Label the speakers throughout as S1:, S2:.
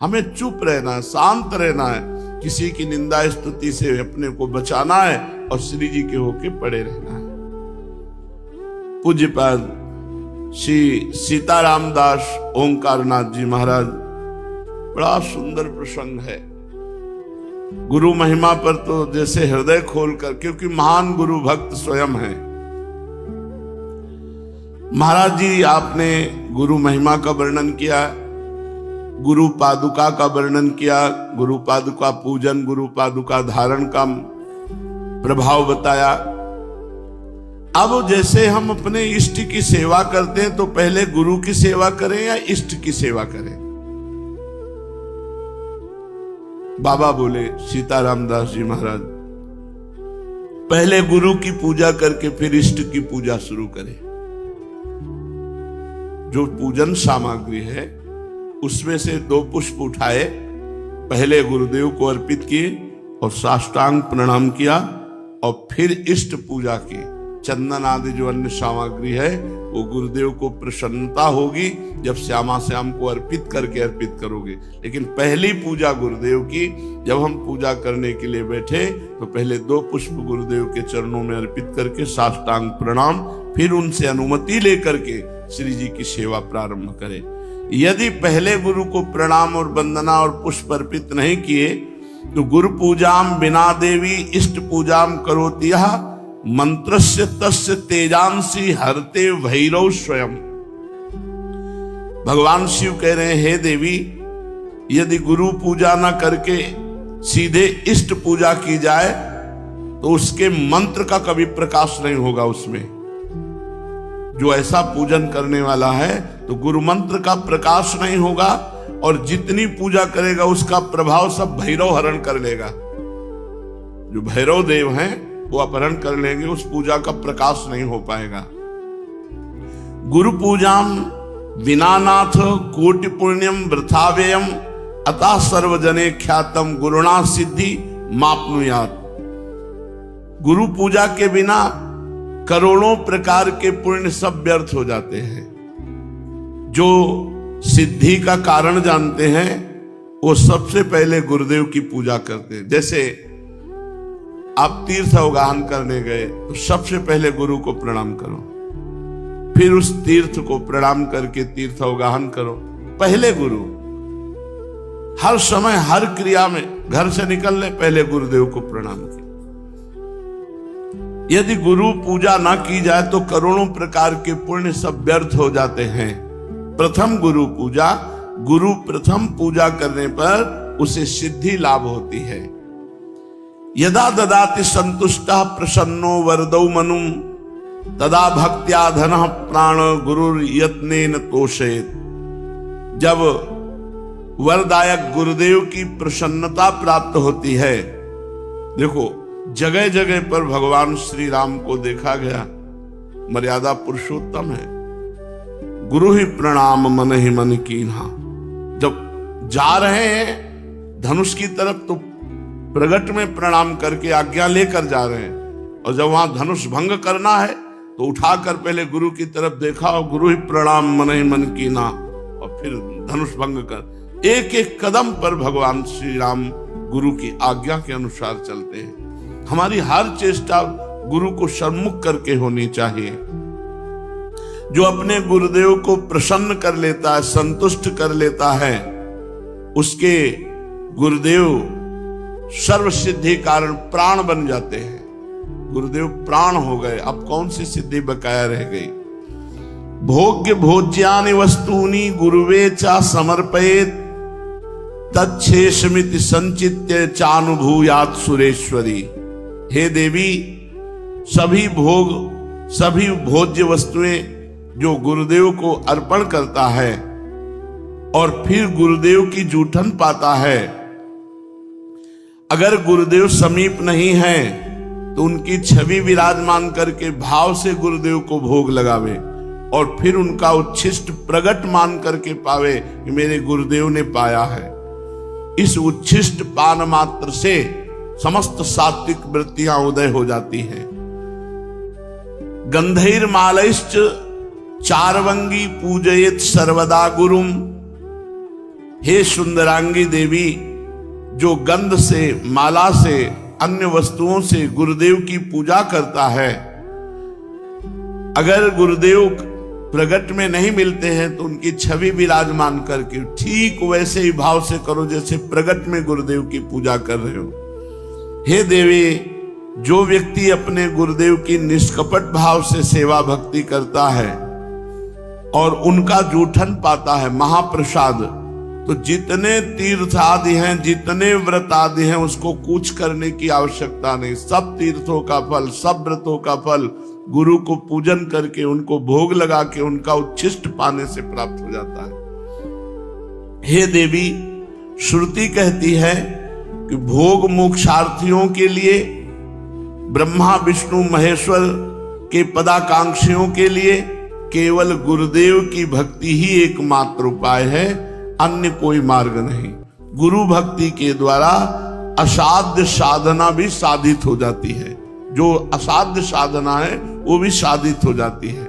S1: हमें चुप रहना है, शांत रहना है, किसी की निंदा स्तुति से अपने को बचाना है और श्री जी के होके पड़े रहना है। पूज्यपाद श्री सीताराम दास ओंकारनाथ जी महाराज, बड़ा सुंदर प्रसंग है। गुरु महिमा पर तो जैसे हृदय खोलकर, क्योंकि महान गुरु भक्त स्वयं है। महाराज जी, आपने गुरु महिमा का वर्णन किया, गुरु पादुका का वर्णन किया, गुरु पादुका पूजन, गुरु पादुका धारण का प्रभाव बताया। अब जैसे हम अपने इष्ट की सेवा करते हैं तो पहले गुरु की सेवा करें या इष्ट की सेवा करें? बाबा बोले, सीताराम दास जी महाराज, पहले गुरु की पूजा करके फिर इष्ट की पूजा शुरू करें। जो पूजन सामग्री है उसमें से 2 पुष्प उठाए, पहले गुरुदेव को अर्पित किए और साष्टांग प्रणाम किया और फिर इष्ट पूजा की। चंदन आदि जो अन्य सामग्री है वो गुरुदेव को प्रसन्नता होगी जब श्यामा श्याम को अर्पित करोगे। लेकिन पहली पूजा गुरुदेव की, जब हम पूजा करने के लिए बैठे तो पहले 2 पुष्प गुरुदेव के चरणों में अर्पित करके साष्टांग प्रणाम, फिर उनसे अनुमति लेकर के श्री जी की सेवा प्रारंभ करें। यदि पहले गुरु को प्रणाम और वंदना और पुष्प अर्पित नहीं किए तो गुरु पूजाम बिना देवी इष्ट पूजाम करोति यः मंत्रस्य तस्य तेजांसी हरते भैरव स्वयं। भगवान शिव कह रहे हैं, हे देवी, यदि गुरु पूजा न करके सीधे इष्ट पूजा की जाए तो उसके मंत्र का कभी प्रकाश नहीं होगा। उसमें जो ऐसा पूजन करने वाला है तो गुरु मंत्र का प्रकाश नहीं होगा और जितनी पूजा करेगा उसका प्रभाव सब भैरव हरण कर लेगा। जो भैरव देव हैं वो अपहरण कर लेंगे, उस पूजा का प्रकाश नहीं हो पाएगा। गुरु पूजाम विनानाथ कोटि पुण्यम वृथाव्ययम अतः सर्वजने ख्यातम गुरुणा सिद्धि मापनुयात। गुरु पूजा के बिना करोड़ों प्रकार के पुण्य सब व्यर्थ हो जाते हैं। जो सिद्धि का कारण जानते हैं वो सबसे पहले गुरुदेव की पूजा करते हैं। जैसे आप तीर्थ अवगाहन करने गए तो सबसे पहले गुरु को प्रणाम करो, फिर उस तीर्थ को प्रणाम करके तीर्थ अवगाहन करो। पहले गुरु, हर समय हर क्रिया में, घर से निकलने पहले गुरुदेव को प्रणाम किया। यदि गुरु पूजा ना की जाए तो करोड़ों प्रकार के पुण्य सब व्यर्थ हो जाते हैं। प्रथम गुरु पूजा, गुरु प्रथम पूजा करने पर उसे सिद्धि लाभ होती है। यदा ददाति संतुष्टः प्रसन्नो वरदौ मनुम तदा भक्त्या धनः प्राण गुरुर यत्नेन तोषेत। जब वरदायक गुरुदेव की प्रसन्नता प्राप्त होती है, देखो जगह जगह पर भगवान श्री राम को देखा गया, मर्यादा पुरुषोत्तम है। गुरु ही प्रणाम मन ही मन कीन्हा। जब जा रहे हैं धनुष की तरफ तो प्रगट में प्रणाम करके आज्ञा लेकर जा रहे हैं, और जब वहां धनुष भंग करना है तो उठाकर पहले गुरु की तरफ देखा और गुरु ही प्रणाम मन ही मन कीन्हा, और फिर धनुष भंग कर एक एक कदम पर भगवान श्री राम गुरु की आज्ञा के अनुसार चलते हैं। हमारी हर चेष्टा गुरु को सम्मुख करके होनी चाहिए। जो अपने गुरुदेव को प्रसन्न कर लेता है, संतुष्ट कर लेता है, उसके गुरुदेव सर्व सिद्धि कारण प्राण बन जाते हैं। गुरुदेव प्राण हो गए, अब कौन सी सिद्धि बकाया रह गई। भोग्य भोज्यानि वस्तूनि गुरुवे चा समर्पयेत् तच्छेषमिति संचित्य चानुभूयात् सुरेश्वरी। हे देवी, सभी भोग, सभी भोज्य वस्तुएं जो गुरुदेव को अर्पण करता है और फिर गुरुदेव की जूठन पाता है, अगर गुरुदेव समीप नहीं है तो उनकी छवि विराजमान करके भाव से गुरुदेव को भोग लगावे और फिर उनका उच्छिष्ट प्रगट मान करके पावे कि मेरे गुरुदेव ने पाया है। इस उच्छिष्ट पान मात्र से समस्त सात्विक वृत्तियां उदय हो जाती हैं। गंधैर्मालैश्च चारवंगी पूजयेत् सर्वदा गुरुम हे सुंदरांगी देवी, जो गंध से, माला से, अन्य वस्तुओं से गुरुदेव की पूजा करता है, अगर गुरुदेव प्रगट में नहीं मिलते हैं तो उनकी छवि विराजमान करके ठीक वैसे ही भाव से करो जैसे प्रगट में गुरुदेव की पूजा कर रहे हो। हे देवी, जो व्यक्ति अपने गुरुदेव की निष्कपट भाव से सेवा भक्ति करता है और उनका जूठन पाता है महाप्रसाद, तो जितने तीर्थ आदि हैं, जितने व्रत आदि हैं, उसको कुछ करने की आवश्यकता नहीं। सब तीर्थों का फल, सब व्रतों का फल गुरु को पूजन करके, उनको भोग लगा के, उनका उच्छिष्ट पाने से प्राप्त हो जाता है। हे देवी, श्रुति कहती है कि भोग मोक्षार्थियों के लिए, ब्रह्मा विष्णु महेश्वर के पदाकांक्षियों के लिए केवल गुरुदेव की भक्ति ही एकमात्र उपाय है, अन्य कोई मार्ग नहीं। गुरु भक्ति के द्वारा असाध्य साधना भी साधित हो जाती है। जो असाध्य साधना है वो भी साधित हो जाती है।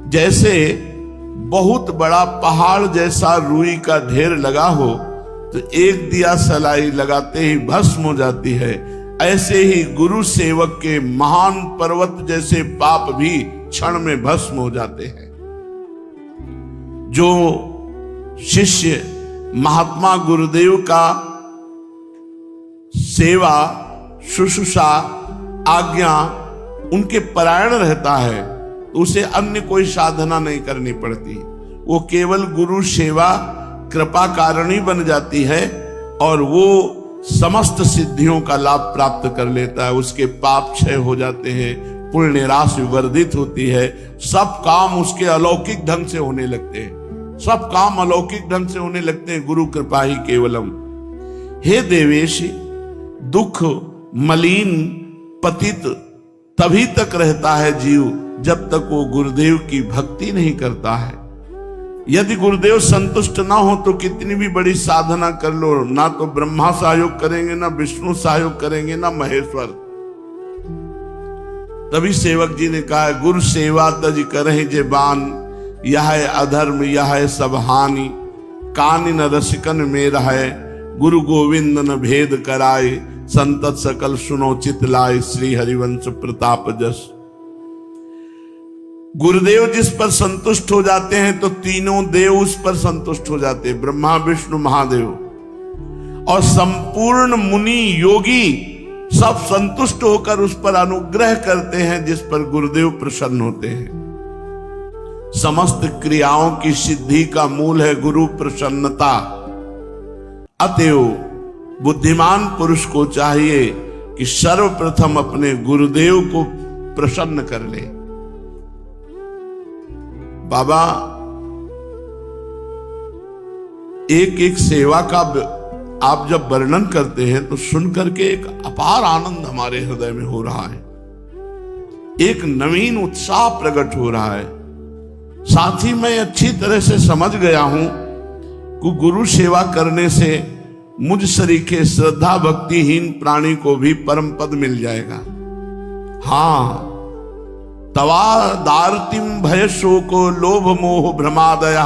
S1: जैसे बहुत बड़ा पहाड़ जैसा रुई का ढेर लगा हो तो एक दिया सलाई लगाते ही भस्म हो जाती है, ऐसे ही गुरु सेवक के महान पर्वत जैसे पाप भी क्षण में भस्म हो जाते हैं। जो शिष्य महात्मा गुरुदेव का सेवा, शुश्रूषा, आज्ञा उनके परायण रहता है, तो उसे अन्य कोई साधना नहीं करनी पड़ती। वो केवल गुरु सेवा कृपा कारणी बन जाती है और वो समस्त सिद्धियों का लाभ प्राप्त कर लेता है। उसके पाप क्षय हो जाते हैं, पुण्य राशि वर्धित होती है, सब काम उसके अलौकिक ढंग से होने लगते हैं। सब काम अलौकिक ढंग से होने लगते हैं, गुरु कृपा ही केवलम। हे देवेश, दुख मलिन पतित तभी तक रहता है जीव जब तक वो गुरुदेव की भक्ति नहीं करता है। यदि गुरुदेव संतुष्ट ना हो तो कितनी भी बड़ी साधना कर लो, ना तो ब्रह्मा सहयोग करेंगे, ना विष्णु सहयोग करेंगे, ना महेश्वर। तभी सेवक जी ने कहा, गुरु सेवा तज करहि जे बान, यह है अधर्म यह है सब हानि, कान न रसिकन में रहे, गुरु गोविंद न भेद कराए, संतत सकल सुनो चित लाए, श्री हरिवंश प्रताप जस। गुरुदेव जिस पर संतुष्ट हो जाते हैं तो तीनों देव उस पर संतुष्ट हो जाते हैं, ब्रह्मा विष्णु महादेव, और संपूर्ण मुनि योगी सब संतुष्ट होकर उस पर अनुग्रह करते हैं जिस पर गुरुदेव प्रसन्न होते हैं। समस्त क्रियाओं की सिद्धि का मूल है गुरु प्रसन्नता। अतएव बुद्धिमान पुरुष को चाहिए कि सर्वप्रथम अपने गुरुदेव को प्रसन्न कर ले। बाबा एक एक सेवा का आप जब वर्णन करते हैं तो सुनकर के एक अपार आनंद हमारे हृदय में हो रहा है, एक नवीन उत्साह प्रकट हो रहा है। साथ ही मैं अच्छी तरह से समझ गया हूं कि गुरु सेवा करने से मुझ सरीखे श्रद्धा भक्तिहीन प्राणी को भी परम पद मिल जाएगा। हाँ, तवा दारतिम भय शोको लोभ मोह भ्रमादया,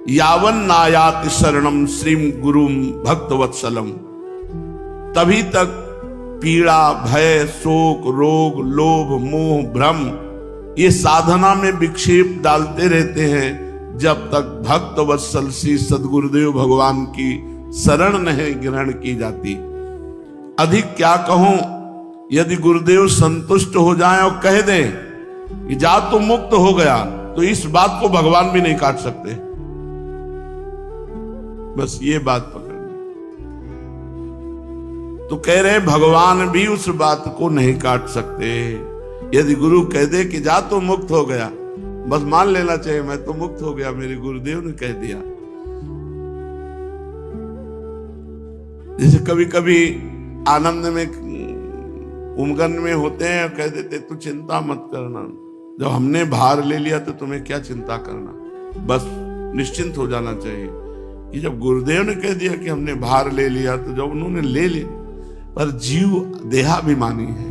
S1: यावन नायाति शरणम श्रीम गुरुम भक्तवत्सलम। तभी तक पीड़ा, भय, शोक, रोग, लोभ, मोह, भ्रम ये साधना में विक्षेप डालते रहते हैं जब तक भक्त वत्सल श्री सदगुरुदेव भगवान की शरण नहीं ग्रहण की जाती। अधिक क्या कहूं, यदि गुरुदेव संतुष्ट हो जाएं और कह दें कि जा तो मुक्त हो गया, तो इस बात को भगवान भी नहीं काट सकते। बस ये बात पकड़नी। तो कह रहे भगवान भी उस बात को नहीं काट सकते। यदि गुरु कह दे कि जा तो मुक्त हो गया, बस मान लेना चाहिए मैं तो मुक्त हो गया, मेरे गुरुदेव ने कह दिया। जैसे कभी कभी आनंद में उमगन में होते हैं और कह देते तू चिंता मत करना, जब हमने भार ले लिया तो तुम्हें क्या चिंता करना, बस निश्चिंत हो जाना चाहिए। कि जब गुरुदेव ने कह दिया कि हमने भार ले लिया तो जब उन्होंने ले लिया, पर जीव देहाभिमानी है,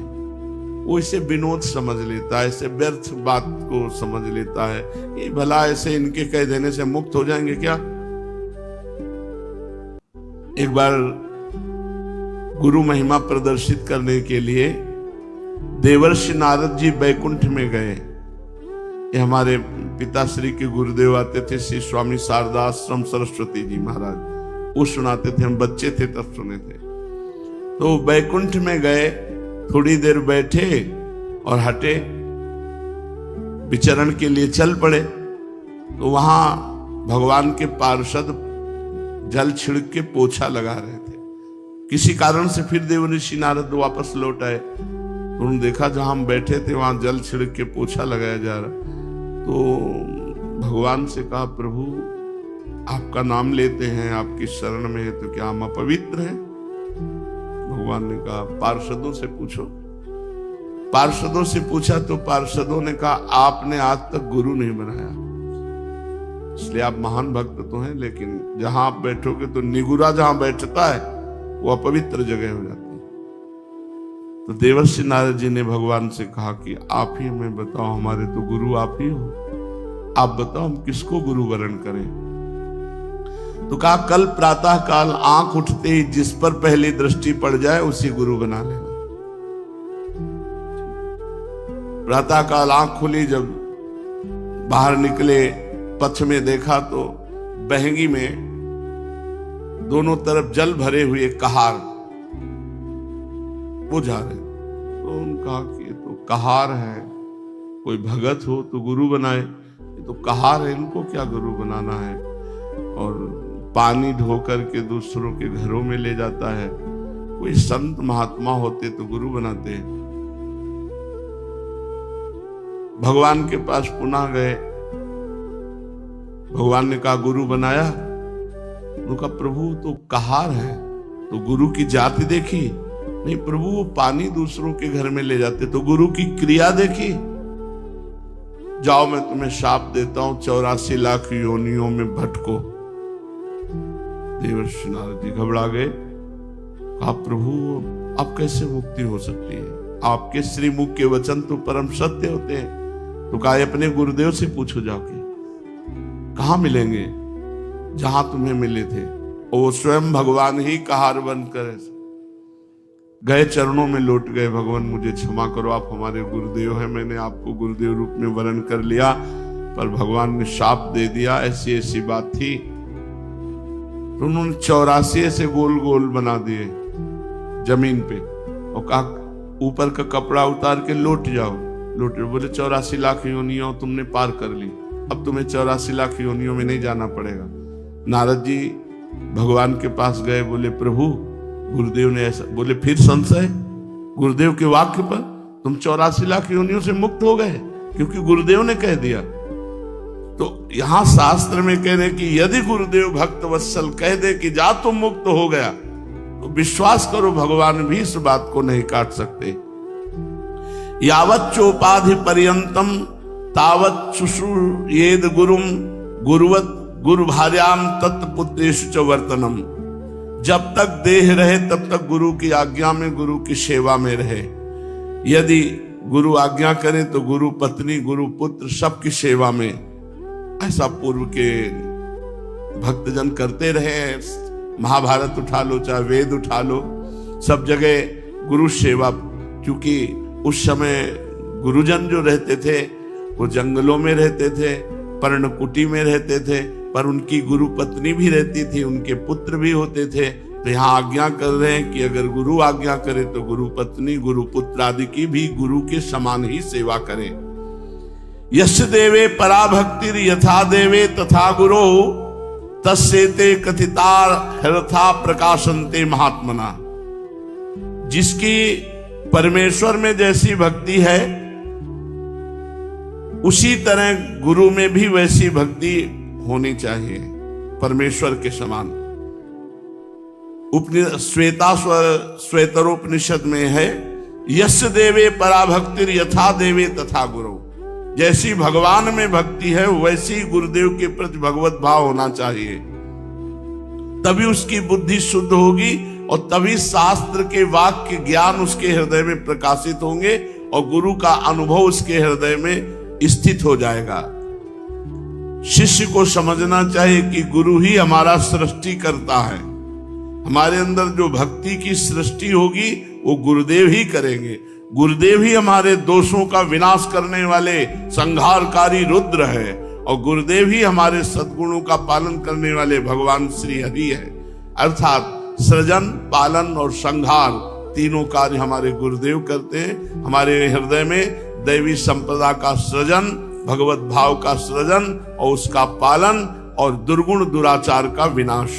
S1: वो इसे विनोद समझ लेता है, इसे व्यर्थ बात को समझ लेता है। ये भला ऐसे इनके कह देने से मुक्त हो जाएंगे क्या? एक बार गुरु महिमा प्रदर्शित करने के लिए देवर्षि नारद जी बैकुंठ में गए। ये हमारे पिताश्री के गुरुदेव आते थे, श्री स्वामी शारदाश्रम सरस्वती जी महाराज, वो सुनाते थे, हम बच्चे थे तब सुने थे। तो बैकुंठ में गए, थोड़ी देर बैठे और हटे, विचरण के लिए चल पड़े। तो वहां भगवान के पार्षद जल छिड़क के पोछा लगा रहे थे। किसी कारण से फिर देवर्षि नारद वापस लौट आए, तो उन्होंने देखा जहां हम बैठे थे वहां जल छिड़क के पोछा लगाया जा रहा। तो भगवान से कहा, प्रभु आपका नाम लेते हैं, आपकी शरण में है, तो क्या हम अपवित्र हैं? भगवान ने कहा, पार्षदों से पूछो। पार्षदों से पूछा तो पार्षदों ने कहा, आपने आज तक गुरु नहीं बनाया, इसलिए आप महान भक्त तो हैं, लेकिन जहां आप बैठोगे तो निगुरा जहां बैठता है वो अपवित्र जगह हो जाती है। तो देवर्षि नारद जी ने भगवान से कहा कि आप ही हमें बताओ, हमारे तो गुरु आप ही हो, आप बताओ हम किसको गुरु वरण करें? तो कहा, कल प्रातः काल आंख उठते ही जिस पर पहली दृष्टि पड़ जाए उसी गुरु बना लेना। प्रातः काल आंख खुली, जब बाहर निकले, पथ में देखा तो बहंगी में दोनों तरफ जल भरे हुए कहार वो जा रहे। तो उन्होंने कहा कि ये तो कहार है, कोई भगत हो तो गुरु बनाए, ये तो कहार है, इनको क्या गुरु बनाना है? और पानी ढो करके दूसरों के घरों में ले जाता है, कोई संत महात्मा होते तो गुरु बनाते। भगवान के पास पुनः गए, भगवान ने कहा, गुरु बनाया? उनका, प्रभु तो कहार है, तो गुरु की जाति देखी? नहीं प्रभु, वो पानी दूसरों के घर में ले जाते, तो गुरु की क्रिया देखी? जाओ मैं तुम्हें शाप देता हूं, 84 लाख योनियों में भटको। देवर्षि नारद जी घबरा गए, कहा, प्रभु अब कैसे मुक्ति हो सकती है? आपके श्रीमुख के वचन तो परम सत्य होते हैं। तो कहा, अपने गुरुदेव से पूछो जाके, कहां मिलेंगे? जहां तुम्हें मिले थे। और वो स्वयं भगवान ही कहार बनकर गए, चरणों में लौट गए, भगवान मुझे क्षमा करो, आप हमारे गुरुदेव हैं, मैंने आपको गुरुदेव रूप में वरण कर लिया, पर भगवान ने शाप दे दिया, ऐसी ऐसी बात थी। तो उन्होंने 84 से गोल गोल बना दिए जमीन पे और कहा, ऊपर का कपड़ा उतार के लौट जाओ। लौट, बोले 84 लाख योनियों तुमने पार कर ली, अब तुम्हें 84 लाख योनियों में नहीं जाना पड़ेगा। नारद जी भगवान के पास गए, बोले, प्रभु गुरुदेव ने ऐसा बोले, फिर संशय गुरुदेव के वाक्य पर? तुम 84 लाख योनियों से मुक्त हो गए क्योंकि गुरुदेव ने कह दिया। तो यहां शास्त्र में कह रहे कि यदि गुरुदेव भक्त वत्सल कह दे कि जा तुम मुक्त हो गया, तो विश्वास करो भगवान भी इस बात को नहीं काट सकते। यावत् चोपाधि पर्यंतम तावत् शुश्रूयेद गुरुम गुरुवत गुरु भार्याम तत्पुत्रेषु च वर्तनम। जब तक देह रहे तब तक गुरु की आज्ञा में, गुरु की सेवा में रहे। यदि गुरु आज्ञा करे तो गुरु पत्नी, गुरु पुत्र सबकी सेवा में। ऐसा पूर्व के भक्तजन करते रहे। महाभारत उठा लो, चाहे वेद उठा लो, सब जगह गुरु सेवा। क्योंकि उस समय गुरुजन जो रहते थे वो जंगलों में रहते थे, पर्णकुटी में रहते थे, पर उनकी गुरु पत्नी भी रहती थी, उनके पुत्र भी होते थे। तो यहाँ आज्ञा कर रहे हैं कि अगर गुरु आज्ञा करे तो गुरु पत्नी, गुरु पुत्र आदि की भी गुरु के समान ही सेवा करें। यस्य देवे परा भक्तिर यथा देवे तथा गुरो तस्येते कथितार हरथा प्रकाशन्ते महात्मना। जिसकी परमेश्वर में जैसी भक्ति है उसी तरह गुरु में भी वैसी भक्ति होनी चाहिए, परमेश्वर के समान। श्वेतरोपनिषद में है, यस्य देवे परा भक्तिर यथा देवे तथा गुरु। जैसी भगवान में भक्ति है वैसी गुरुदेव के प्रति भगवत भाव होना चाहिए, तभी उसकी बुद्धि शुद्ध होगी और तभी शास्त्र के वाक्य ज्ञान उसके हृदय में प्रकाशित होंगे और गुरु का अनुभव उसके हृदय में स्थित हो जाएगा। शिष्य को समझना चाहिए कि गुरु ही हमारा सृष्टि करता है, हमारे अंदर जो भक्ति की सृष्टि होगी वो गुरुदेव ही करेंगे। गुरुदेव ही हमारे दोषों का विनाश करने वाले संहारकारी रुद्र है और गुरुदेव ही हमारे सद्गुणों का पालन करने वाले भगवान श्री हरि है। अर्थात सृजन, पालन और संहार तीनों कार्य हमारे गुरुदेव करते हैं। हमारे हृदय में दैवी संपदा का सृजन, भगवत भाव का सृजन और उसका पालन और दुर्गुण दुराचार का विनाश।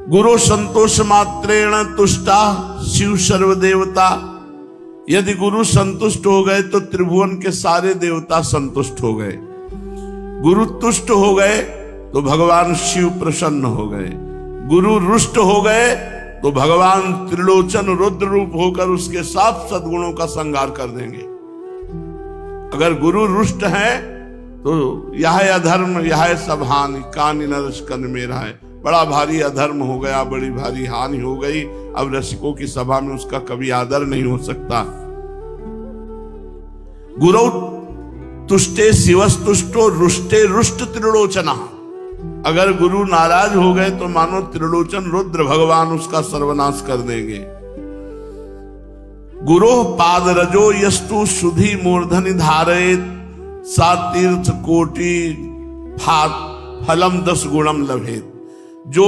S1: गुरु संतोष मात्रेण तुष्टा शिव सर्वदेवता। यदि गुरु संतुष्ट हो गए तो त्रिभुवन के सारे देवता संतुष्ट हो गए। गुरु तुष्ट हो गए तो भगवान शिव प्रसन्न हो गए। गुरु रुष्ट हो गए तो भगवान त्रिलोचन रुद्र रूप होकर उसके साथ सद्गुणों का संहार कर देंगे। अगर गुरु रुष्ट है तो यह अधर्म, यह सब हानि, कानि नरस कन मेरा है। बड़ा भारी अधर्म हो गया, बड़ी भारी हानि हो गई। अब रसिकों की सभा में उसका कभी आदर नहीं हो सकता। गुरु तुष्टे शिवस्तुष्टो रुष्टे रुष्ट त्रिलोचना। अगर गुरु नाराज हो गए तो मानो त्रिलोचन रुद्र भगवान उसका सर्वनाश कर देंगे। गुरु पाद रजो यस्तु सुधि मूर्धनि धारयेत सा तीर्थ कोटि फलम 10 गुणम लभेत। जो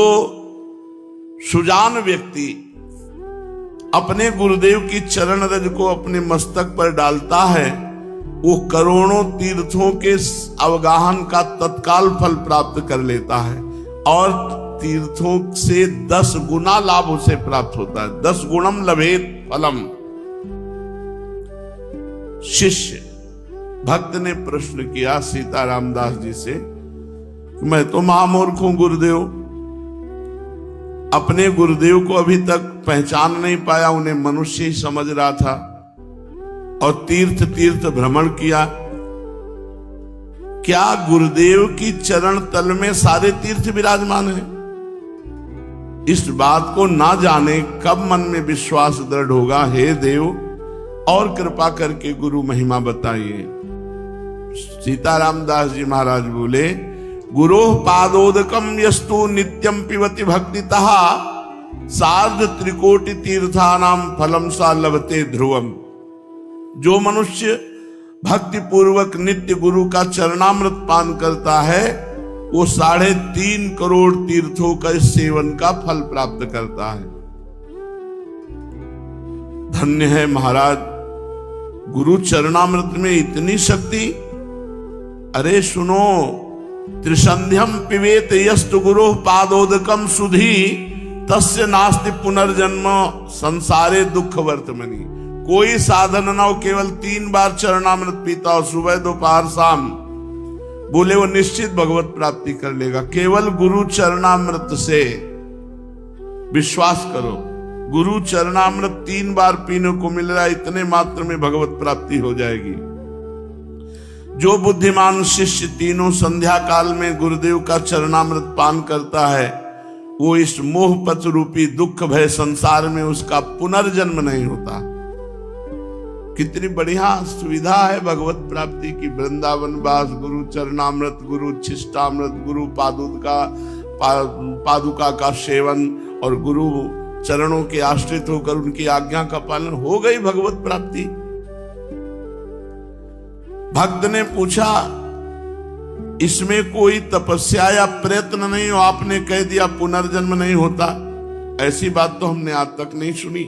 S1: सुजान व्यक्ति अपने गुरुदेव की चरण रज को अपने मस्तक पर डालता है वो करोड़ों तीर्थों के अवगाहन का तत्काल फल प्राप्त कर लेता है और तीर्थों से 10 गुना लाभ उसे प्राप्त होता है। 10 गुणम लभेत फलम। शिष्य भक्त ने प्रश्न किया सीताराम दास जी से, मैं तो महामूर्ख हूं गुरुदेव, अपने गुरुदेव को अभी तक पहचान नहीं पाया, उन्हें मनुष्य ही समझ रहा था और तीर्थ तीर्थ भ्रमण किया। क्या गुरुदेव की चरण तल में सारे तीर्थ विराजमान हैं? इस बात को ना जाने कब मन में विश्वास दृढ़ होगा। हे देव, और कृपा करके गुरु महिमा बताइए। सीताराम दास जी महाराज बोले, गुरो पादोदकम यस्तु नित्यम पिबति भक्तितः सार्ध त्रिकोटि तीर्थानाम फलम सा लभते ध्रुवम। जो मनुष्य भक्ति पूर्वक नित्य गुरु का चरणामृत पान करता है वो 3.5 करोड़ तीर्थों का सेवन का फल प्राप्त करता है। धन्य है महाराज, गुरु चरणामृत में इतनी शक्ति। अरे सुनो, त्रिसंध्यम पिबेत यस्तु गुरु पादोदकम सुधी तस्य नास्ति पुनर्जन्म संसारे दुख वर्तमनि। कोई साधन ना हो, केवल 3 बार चरणामृत पीता हो, सुबह दोपहर शाम, बोले वो निश्चित भगवत प्राप्ति कर लेगा। केवल गुरु चरणामृत से विश्वास करो, गुरु चरणामृत 3 बार पीने को मिल रहा है, इतने मात्र में भगवत प्राप्ति हो जाएगी। जो बुद्धिमान शिष्य तीनों संध्या काल में गुरुदेव का चरणामृत पान करता है वो इस मोहपथ रूपी दुख भय संसार में उसका पुनर्जन्म नहीं होता। कितनी बढ़िया सुविधा है भगवत प्राप्ति की। वृंदावन वास, गुरु चरणामृत, गुरु छिष्टामृत, गुरु पादुका का सेवन और गुरु चरणों के आश्रित होकर उनकी आज्ञा का पालन, हो गई भगवत प्राप्ति। भक्त ने पूछा, इसमें कोई तपस्या या प्रयत्न नहीं हो? आपने कह दिया पुनर्जन्म नहीं होता। ऐसी बात तो हमने आज तक नहीं सुनी।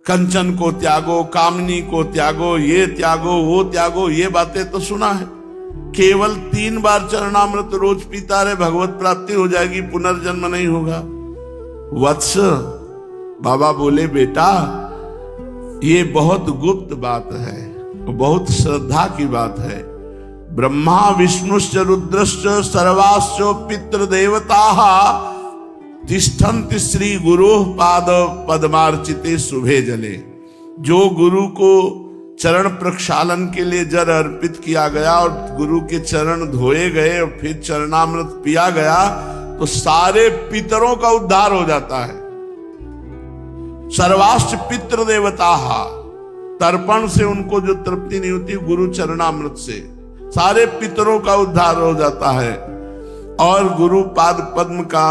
S1: कंचन को त्यागो, कामनी को त्यागो, ये त्यागो, वो त्यागो, ये बातें तो सुना है। केवल 3 बार चरणामृत रोज पीता रहे, भगवत प्राप्ति हो जाएगी, पुनर्जन्म नहीं होगा। वत्स, बाबा बोले, बेटा ये बहुत गुप्त बात है, बहुत श्रद्धा की बात है। ब्रह्मा विष्णुश्च रुद्रश्च सर्वाश्च पितृ देवताः तिष्ठन्ति श्री गुरु पाद पद्मार्चिते शुभे जले। जो गुरु को चरण प्रक्षालन के लिए जल अर्पित किया गया और गुरु के चरण धोए गए और फिर चरणामृत पिया गया तो सारे पितरों का उद्धार हो जाता है। सर्वाश्च पितृ देवताः, तर्पण से उनको जो तृप्ति नहीं होती, गुरु चरणामृत से सारे पितरों का उद्धार हो जाता है। और गुरु पाद पद्म का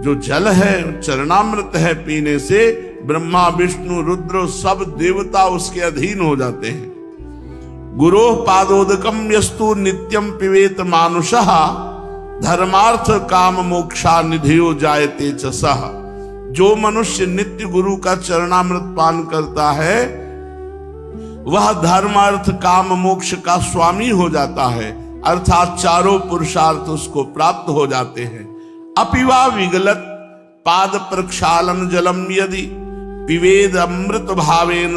S1: जो जल है, चरणामृत है, पीने से ब्रह्मा विष्णु रुद्र सब देवता उसके अधीन हो जाते हैं। गुरो पादोदकम यस्तु नित्यम पिबेत मानुषः धर्मार्थ काम मोक्षा निधियो जायते च सः। जो मनुष्य नित्य गुरु का चरणामृत पान करता है वह धर्म अर्थ काम मोक्ष का स्वामी हो जाता है, अर्थात चारों पुरुषार्थ उसको प्राप्त हो जाते हैं। अपिवा विगलत पाद प्रक्षालन जलम यदि पिवेद अमृत भावेन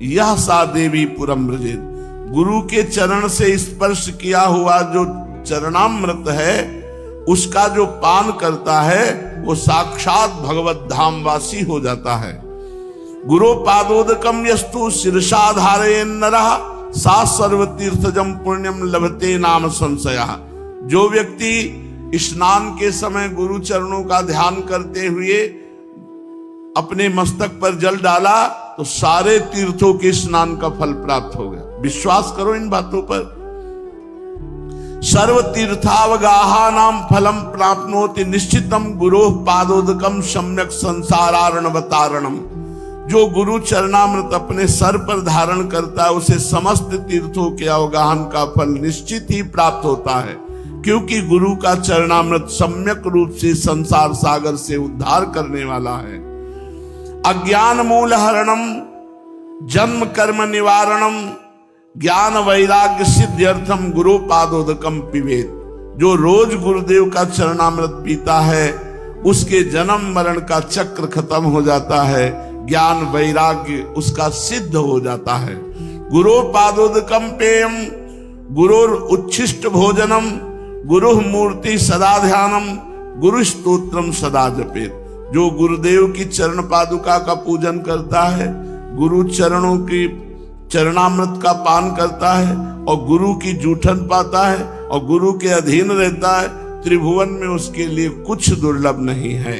S1: यह सा देवी पुरम व्रजेत। गुरु के चरण से स्पर्श किया हुआ जो चरणामृत है उसका जो पान करता है वो साक्षात भगवत धाम वासी हो जाता है। गुरु पादोदकम यस्तु शीर्षा धारयेन नरः सा सर्व तीर्थजम पुण्यम लभते नाम संशयः। जो व्यक्ति स्नान के समय गुरु चरणों का ध्यान करते हुए अपने मस्तक पर जल डाला तो सारे तीर्थों के स्नान का फल प्राप्त हो गया। विश्वास करो इन बातों पर। सर्व तीर्थावगाहा नाम फलम प्राप्नोति निश्चितम गुरोः पादोदकम सम्यक संसारार्णवतारणम। जो गुरु चरणामृत अपने सर पर धारण करता है उसे समस्त तीर्थों के अवगाहन का फल निश्चित ही प्राप्त होता है, क्योंकि गुरु का चरणामृत सम्यक रूप से संसार सागर से उद्धार करने वाला है। अज्ञान मूल हरणम जन्म कर्म निवारणम ज्ञान वैराग्य सिद्ध्यर्थम गुरु पादोदकम पिबेत। जो रोज गुरुदेव का चरणामृत पीता है उसके जन्म मरण का चक्र खत्म हो जाता है, ज्ञान वैराग्य उसका सिद्ध हो जाता है। गुरु पादोदकम पेयम गुरुर उच्छिष्ट भोजनम गुरु मूर्ति सदा ध्यानम गुरु स्तोत्रम सदा जपेत। जो गुरुदेव की चरण पादुका का पूजन करता है, गुरु चरणों की चरणामृत का पान करता है और गुरु की जूठन पाता है और गुरु के अधीन रहता है, त्रिभुवन में उसके लिए कुछ दुर्लभ नहीं है।